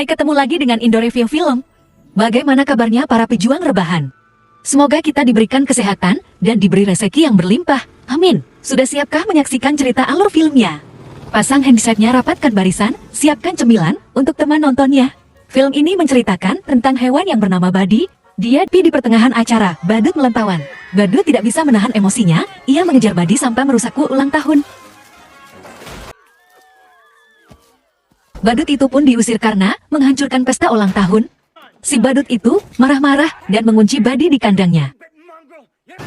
Hai, ketemu lagi dengan Indo Review Film. Bagaimana kabarnya para pejuang rebahan? Semoga kita diberikan kesehatan dan diberi rezeki yang berlimpah. Amin. Sudah siapkah menyaksikan cerita alur filmnya? Pasang handsetnya, rapatkan barisan, siapkan cemilan untuk teman nontonnya. Film ini menceritakan tentang hewan yang bernama Buddy. Dia di pertengahan acara, badut melentawan. Badut tidak bisa menahan emosinya, ia mengejar Buddy sampai merusak ulang tahun. Badut itu pun diusir karena menghancurkan pesta ulang tahun. Si badut itu marah-marah dan mengunci Buddy di kandangnya.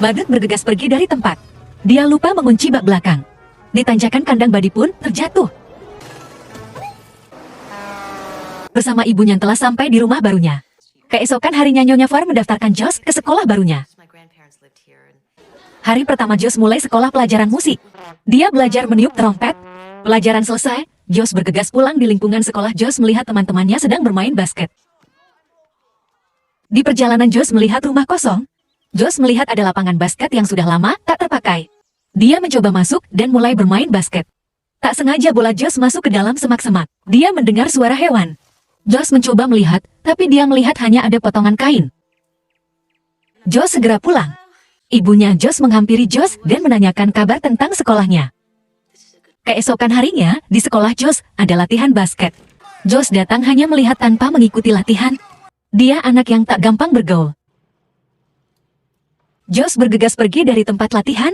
Badut bergegas pergi dari tempat. Dia lupa mengunci bak belakang. Di tanjakan kandang Buddy pun terjatuh. Bersama ibunya telah sampai di rumah barunya. Keesokan harinya Nyonya Far mendaftarkan Josh ke sekolah barunya. Hari pertama Josh mulai sekolah pelajaran musik. Dia belajar meniup trompet. Pelajaran selesai, Josh bergegas pulang. Di lingkungan sekolah, Josh melihat teman-temannya sedang bermain basket. Di perjalanan Josh melihat rumah kosong. Josh melihat ada lapangan basket yang sudah lama tak terpakai. Dia mencoba masuk dan mulai bermain basket. Tak sengaja bola Josh masuk ke dalam semak-semak. Dia mendengar suara hewan. Josh mencoba melihat, tapi dia melihat hanya ada potongan kain. Josh segera pulang. Ibunya Josh menghampiri Josh dan menanyakan kabar tentang sekolahnya. Keesokan harinya, di sekolah Josh ada latihan basket. Josh datang hanya melihat tanpa mengikuti latihan. Dia anak yang tak gampang bergaul. Josh bergegas pergi dari tempat latihan.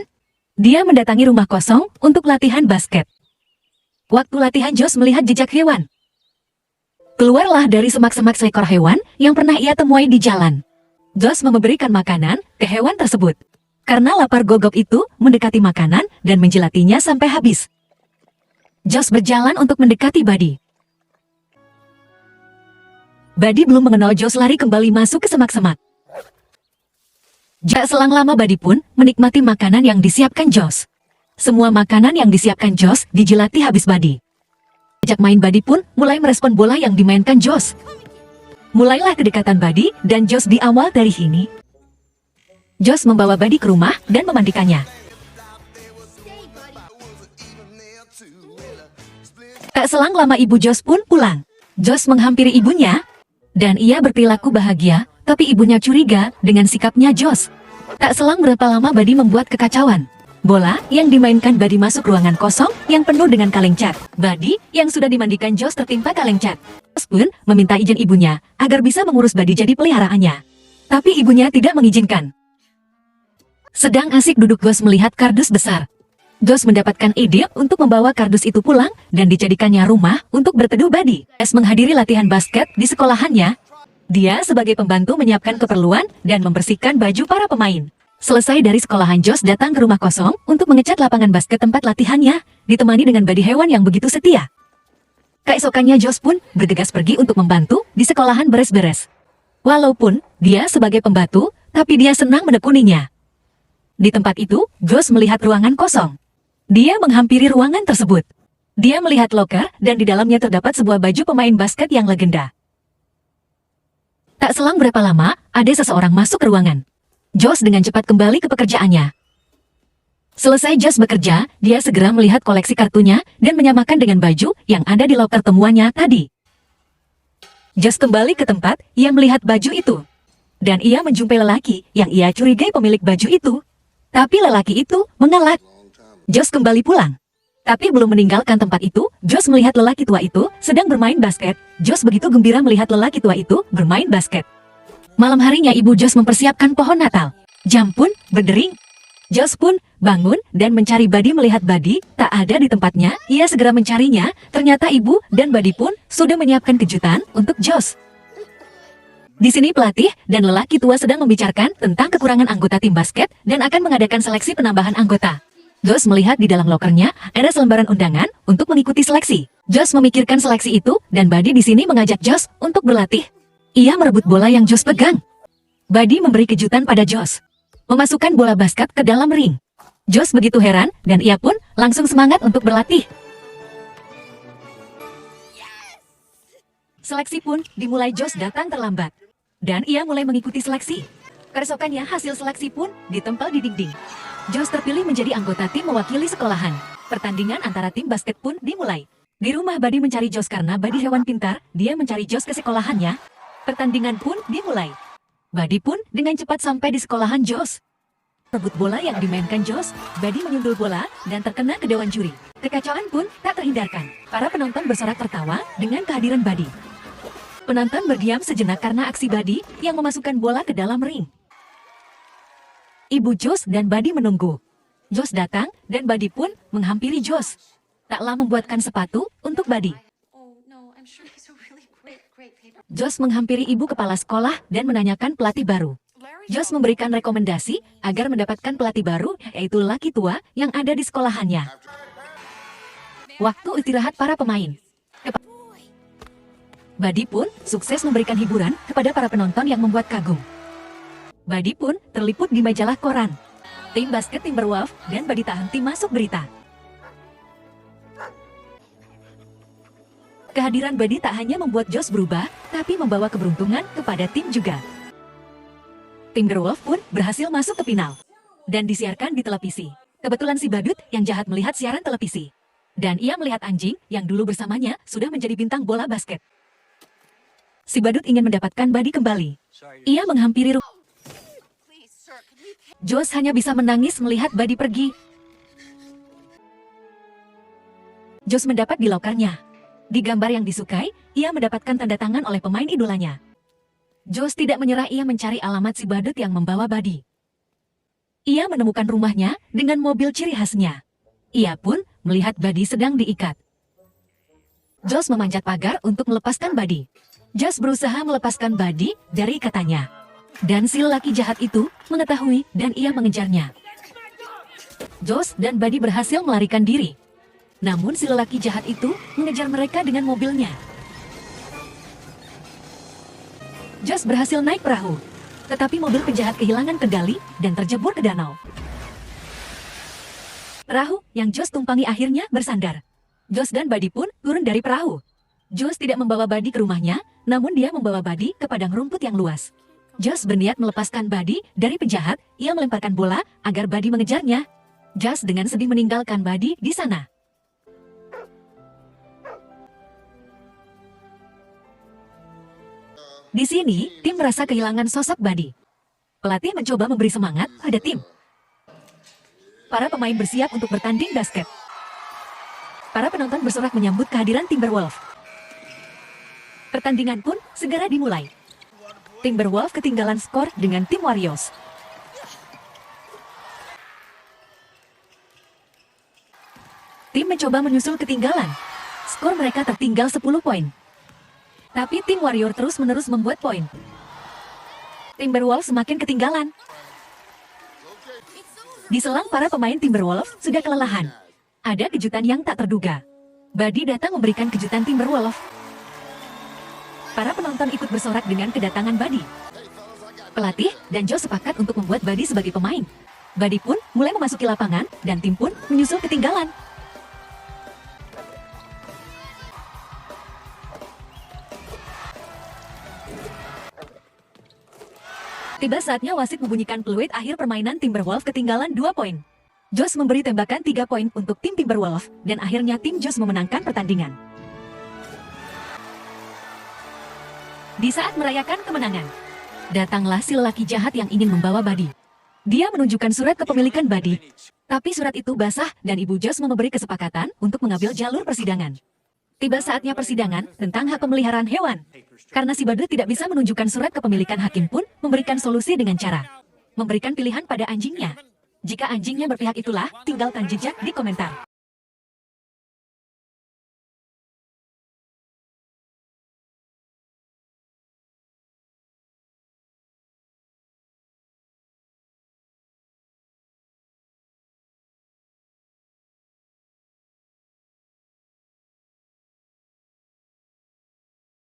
Dia mendatangi rumah kosong untuk latihan basket. Waktu latihan, Josh melihat jejak hewan. Keluarlah dari semak-semak seekor hewan yang pernah ia temui di jalan. Josh memberikan makanan ke hewan tersebut. Karena lapar, gogok itu mendekati makanan dan menjilatinya sampai habis. Josh berjalan untuk mendekati Buddy. Buddy belum mengenal Josh lari kembali masuk ke semak-semak. Tak selang lama Buddy pun menikmati makanan yang disiapkan Josh. Semua makanan yang disiapkan Josh dijilati habis Buddy. Sejak main, Buddy pun mulai merespon bola yang dimainkan Josh. Mulailah kedekatan Buddy dan Josh di awal dari sini. Josh membawa Buddy ke rumah dan memandikannya. Tak selang lama ibu Josh pun pulang. Josh menghampiri ibunya, dan ia berperilaku bahagia, tapi ibunya curiga dengan sikapnya Josh. Tak selang berapa lama Buddy membuat kekacauan. Bola yang dimainkan Buddy masuk ruangan kosong yang penuh dengan kaleng cat. Buddy yang sudah dimandikan Josh tertimpa kaleng cat. Josh pun meminta izin ibunya agar bisa mengurus Buddy jadi peliharaannya. Tapi ibunya tidak mengizinkan. Sedang asik duduk, Josh melihat kardus besar. Josh mendapatkan ide untuk membawa kardus itu pulang dan dijadikannya rumah untuk berteduh Buddy. Josh menghadiri latihan basket di sekolahannya. Dia sebagai pembantu menyiapkan keperluan dan membersihkan baju para pemain. Selesai dari sekolahan, Josh datang ke rumah kosong untuk mengecat lapangan basket tempat latihannya, ditemani dengan Buddy hewan yang begitu setia. Keesokannya Josh pun bergegas pergi untuk membantu di sekolahan beres-beres. Walaupun dia sebagai pembantu, tapi dia senang menekuninya. Di tempat itu, Josh melihat ruangan kosong. Dia menghampiri ruangan tersebut. Dia melihat loker dan di dalamnya terdapat sebuah baju pemain basket yang legenda. Tak selang berapa lama, ada seseorang masuk ke ruangan. Josh dengan cepat kembali ke pekerjaannya. Selesai Josh bekerja, dia segera melihat koleksi kartunya dan menyamakan dengan baju yang ada di loker temuannya tadi. Josh kembali ke tempat, ia melihat baju itu. Dan ia menjumpai lelaki yang ia curigai pemilik baju itu. Tapi lelaki itu mengelak. Josh kembali pulang. Tapi belum meninggalkan tempat itu, Josh melihat lelaki tua itu sedang bermain basket. Josh begitu gembira melihat lelaki tua itu bermain basket. Malam harinya ibu Josh mempersiapkan pohon Natal. Jam pun berdering. Josh pun bangun dan mencari Buddy. Melihat Buddy tak ada di tempatnya, ia segera mencarinya. Ternyata ibu dan Buddy pun sudah menyiapkan kejutan untuk Josh. Di sini pelatih dan lelaki tua sedang membicarakan tentang kekurangan anggota tim basket dan akan mengadakan seleksi penambahan anggota. Josh melihat di dalam lokernya ada selembaran undangan untuk mengikuti seleksi. Josh memikirkan seleksi itu dan Buddy di sini mengajak Josh untuk berlatih. Ia merebut bola yang Josh pegang. Buddy memberi kejutan pada Josh, memasukkan bola basket ke dalam ring. Josh begitu heran dan ia pun langsung semangat untuk berlatih. Seleksi pun dimulai. Josh datang terlambat dan ia mulai mengikuti seleksi. Keesokannya hasil seleksi pun ditempel di dinding. Josh terpilih menjadi anggota tim mewakili sekolahan. Pertandingan antara tim basket pun dimulai. Di rumah Buddy mencari Josh karena Buddy hewan pintar, dia mencari Josh ke sekolahannya. Pertandingan pun dimulai. Buddy pun dengan cepat sampai di sekolahan Josh. Rebut bola yang dimainkan Josh, Buddy menyundul bola dan terkena ke dewan juri. Kekacauan pun tak terhindarkan. Para penonton bersorak tertawa dengan kehadiran Buddy. Penonton berdiam sejenak karena aksi Buddy yang memasukkan bola ke dalam ring. Ibu Josh dan Buddy menunggu. Josh datang dan Buddy pun menghampiri Josh. Tak lama membuatkan sepatu untuk Buddy. Josh menghampiri ibu kepala sekolah dan menanyakan pelatih baru. Josh memberikan rekomendasi agar mendapatkan pelatih baru, yaitu laki tua yang ada di sekolahannya. Waktu istirahat para pemain. Buddy pun sukses memberikan hiburan kepada para penonton yang membuat kagum. Buddy pun terliput di majalah koran. Tim basket Timberwolves dan Buddy tak henti masuk berita. Kehadiran Buddy tak hanya membuat Josh berubah, tapi membawa keberuntungan kepada tim juga. Timberwolves pun berhasil masuk ke final. Dan disiarkan di televisi. Kebetulan si badut yang jahat melihat siaran televisi. Dan ia melihat anjing yang dulu bersamanya sudah menjadi bintang bola basket. Si badut ingin mendapatkan Buddy kembali. Ia menghampiri rumah. Josh hanya bisa menangis melihat Buddy pergi. Josh mendapat di lokernya. Di gambar yang disukai, ia mendapatkan tanda tangan oleh pemain idolanya. Josh tidak menyerah, ia mencari alamat si badut yang membawa Buddy. Ia menemukan rumahnya dengan mobil ciri khasnya. Ia pun melihat Buddy sedang diikat. Josh memanjat pagar untuk melepaskan Buddy. Josh berusaha melepaskan Buddy dari ikatannya. Dan si lelaki jahat itu mengetahui dan ia mengejarnya. Josh dan Buddy berhasil melarikan diri. Namun si lelaki jahat itu mengejar mereka dengan mobilnya. Josh berhasil naik perahu. Tetapi mobil penjahat kehilangan kendali dan terjebur ke danau. Perahu yang Josh tumpangi akhirnya bersandar. Josh dan Buddy pun turun dari perahu. Josh tidak membawa Buddy ke rumahnya, namun dia membawa Buddy ke padang rumput yang luas. Josh berniat melepaskan Buddy dari penjahat, ia melemparkan bola agar Buddy mengejarnya. Josh dengan sedih meninggalkan Buddy di sana. Di sini, tim merasa kehilangan sosok Buddy. Pelatih mencoba memberi semangat pada tim. Para pemain bersiap untuk bertanding basket. Para penonton bersorak menyambut kehadiran Timberwolves. Pertandingan pun segera dimulai. Timberwolves ketinggalan skor dengan tim Warriors. Tim mencoba menyusul ketinggalan. Skor mereka tertinggal 10 poin. Tapi tim Warrior terus-menerus membuat poin. Timberwolves semakin ketinggalan. Di selang para pemain Timberwolves sudah kelelahan. Ada kejutan yang tak terduga. Buddy datang memberikan kejutan Timberwolves. Para penonton ikut bersorak dengan kedatangan Buddy. Pelatih dan Josh sepakat untuk membuat Buddy sebagai pemain. Buddy pun mulai memasuki lapangan dan tim pun menyusul ketinggalan. Tiba saatnya wasit membunyikan peluit akhir permainan Timberwolves ketinggalan 2 poin. Josh memberi tembakan 3 poin untuk tim Timberwolves, dan akhirnya tim Josh memenangkan pertandingan. Di saat merayakan kemenangan, datanglah si lelaki jahat yang ingin membawa Buddy. Dia menunjukkan surat kepemilikan Buddy, tapi surat itu basah dan ibu Josh memberi kesepakatan untuk mengambil jalur persidangan. Tiba saatnya persidangan tentang hak pemeliharaan hewan. Karena si badut tidak bisa menunjukkan surat kepemilikan, hakim pun memberikan solusi dengan cara memberikan pilihan pada anjingnya. Jika anjingnya berpihak itulah, tinggalkan jejak di komentar.